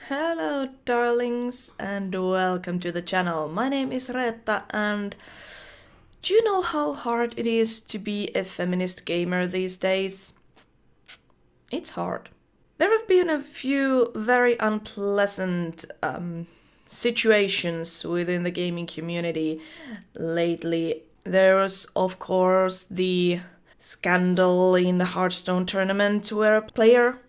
Hello darlings and welcome to the channel. My name is Reetta and do you know how hard it is to be a feminist gamer these days? It's hard. There have been a few very unpleasant situations within the gaming community lately. There was of course the scandal in the Hearthstone tournament where a player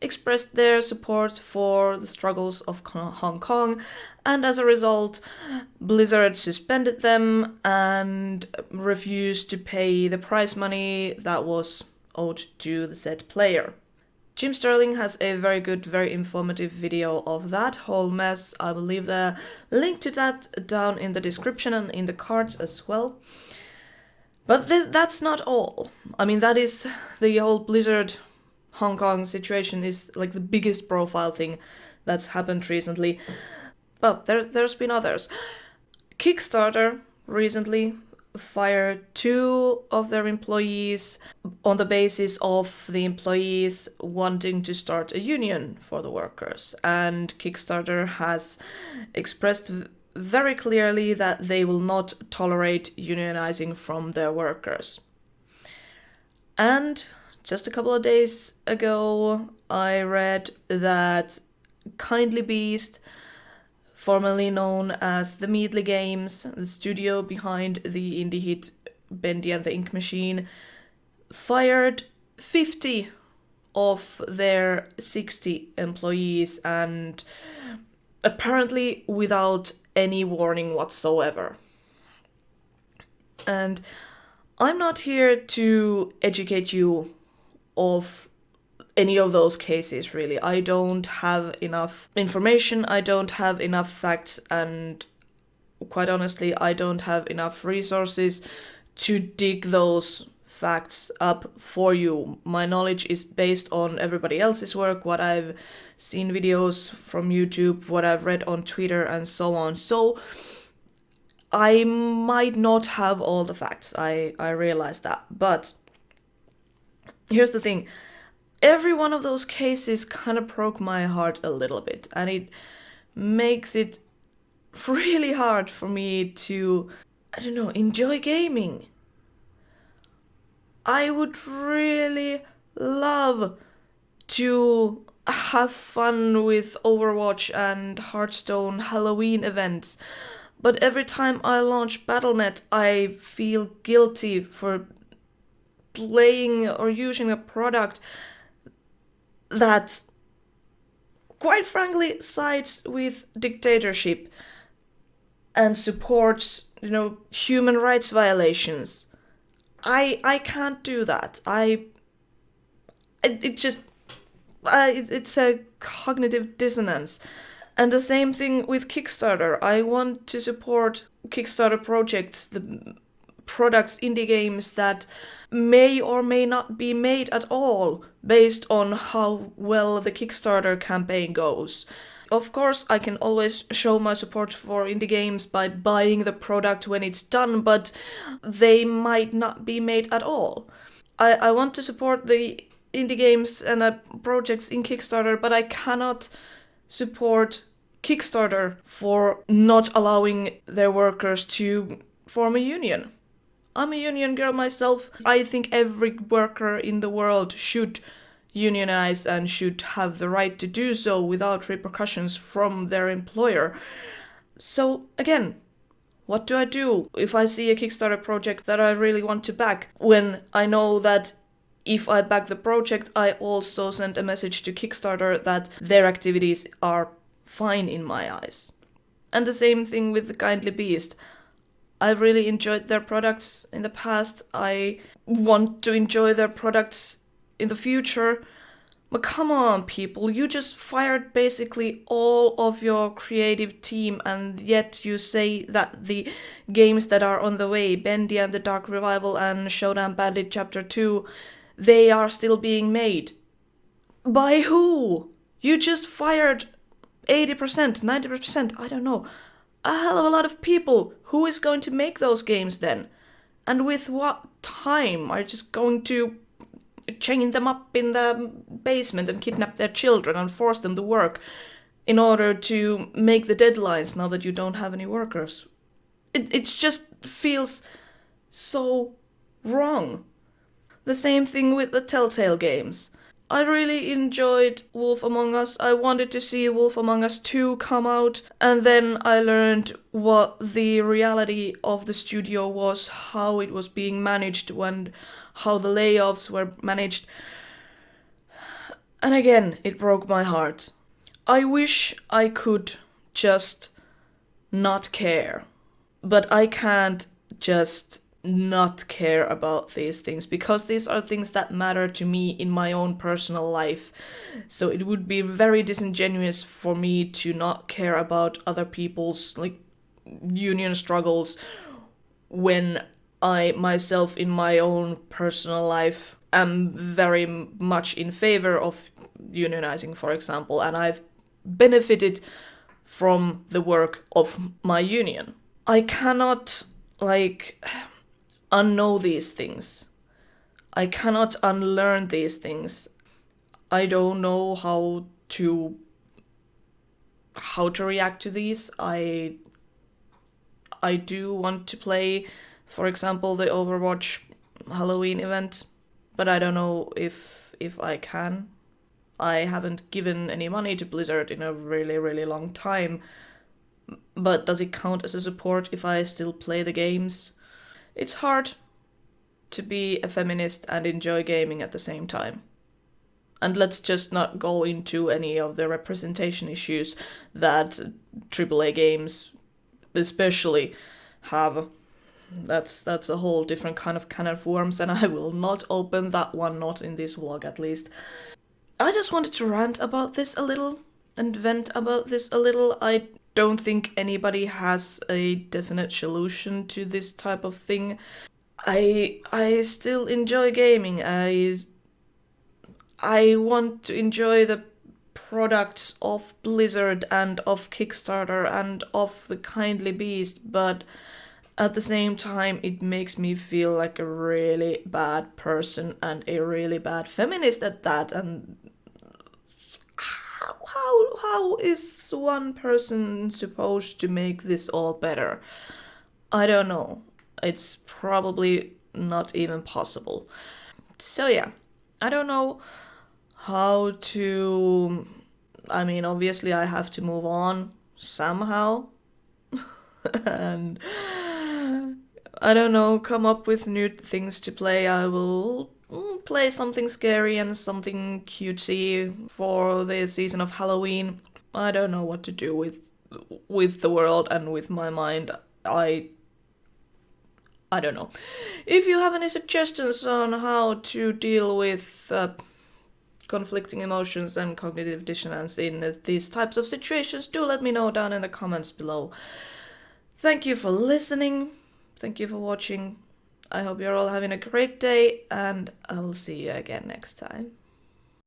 expressed their support for the struggles of Hong Kong, and as a result, Blizzard suspended them and refused to pay the prize money that was owed to the said player. Jim Sterling has a very good, very informative video of that whole mess. I will leave the link to that down in the description and in the cards as well. But that's not all. I mean, that is the whole Blizzard Hong Kong situation is like the biggest profile thing that's happened recently. But there's been others. Kickstarter recently fired 2 of their employees on the basis of the employees wanting to start a union for the workers. And Kickstarter has expressed very clearly that they will not tolerate unionizing from their workers. And just a couple of days ago, I read that Kindly Beast, formerly known as the Meadly Games, the studio behind the indie hit Bendy and the Ink Machine, fired 50 of their 60 employees, and apparently without any warning whatsoever. And I'm not here to educate you of any of those cases, really. I don't have enough information, I don't have enough facts, and quite honestly, I don't have enough resources to dig those facts up for you. My knowledge is based on everybody else's work, what I've seen videos from YouTube, what I've read on Twitter, and so on. So I might not have all the facts, I realize that, but here's the thing. Every one of those cases kind of broke my heart a little bit, and it makes it really hard for me to, enjoy gaming. I would really love to have fun with Overwatch and Hearthstone Halloween events, but every time I launch Battle.net, I feel guilty for playing or using a product that, quite frankly, sides with dictatorship and supports, human rights violations. I can't do that. It's a cognitive dissonance. And the same thing with Kickstarter. I want to support Kickstarter projects, the products, indie games that may or may not be made at all based on how well the Kickstarter campaign goes. Of course, I can always show my support for indie games by buying the product when it's done, but they might not be made at all. I want to support the indie games and projects in Kickstarter, but I cannot support Kickstarter for not allowing their workers to form a union. I'm a union girl myself. I think every worker in the world should unionize and should have the right to do so without repercussions from their employer. So again, what do I do if I see a Kickstarter project that I really want to back, when I know that if I back the project, I also send a message to Kickstarter that their activities are fine in my eyes? And the same thing with the Kindly Beast. I've really enjoyed their products in the past. I want to enjoy their products in the future. But come on, people, you just fired basically all of your creative team, and yet you say that the games that are on the way, Bendy and the Dark Revival and Showdown Bandit Chapter 2, they are still being made. By who? You just fired 80%, 90%, I don't know. A hell of a lot of people. Who is going to make those games then? And with what time? Are you just going to chain them up in the basement and kidnap their children and force them to work? in order to make the deadlines now that you don't have any workers. It just feels so wrong. The same thing with the Telltale games. I really enjoyed Wolf Among Us. I wanted to see Wolf Among Us 2 come out, and then I learned what the reality of the studio was, how it was being managed, and how the layoffs were managed. And again, it broke my heart. I wish I could just not care. But I can't just not care about these things, because these are things that matter to me in my own personal life. So it would be very disingenuous for me to not care about other people's union struggles when I myself in my own personal life am very much in favor of unionizing, for example, and I've benefited from the work of my union. I cannot unknow these things. I cannot unlearn these things. I don't know how to react to these. I do want to play, for example, the Overwatch Halloween event, but I don't know if I can. I haven't given any money to Blizzard in a really, really long time. But does it count as a support if I still play the games? It's hard to be a feminist and enjoy gaming at the same time. And let's just not go into any of the representation issues that AAA games especially have. That's a whole different kind of worms, and I will not open that one, not in this vlog at least. I just wanted to rant about this a little and vent about this a little. I don't think anybody has a definite solution to this type of thing. I still enjoy gaming. I want to enjoy the products of Blizzard and of Kickstarter and of the Kindly Beast, but at the same time it makes me feel like a really bad person and a really bad feminist at that. And how is one person supposed to make this all better? I don't know. It's probably not even possible. So yeah, I don't know how to... I mean, obviously I have to move on somehow. And I don't know, come up with new things to play. I will play something scary and something cutesy for the season of Halloween. I don't know what to do with the world and with my mind. I don't know. If you have any suggestions on how to deal with conflicting emotions and cognitive dissonance in these types of situations, do let me know down in the comments below. Thank you for listening. Thank you for watching. I hope you're all having a great day, and I'll see you again next time.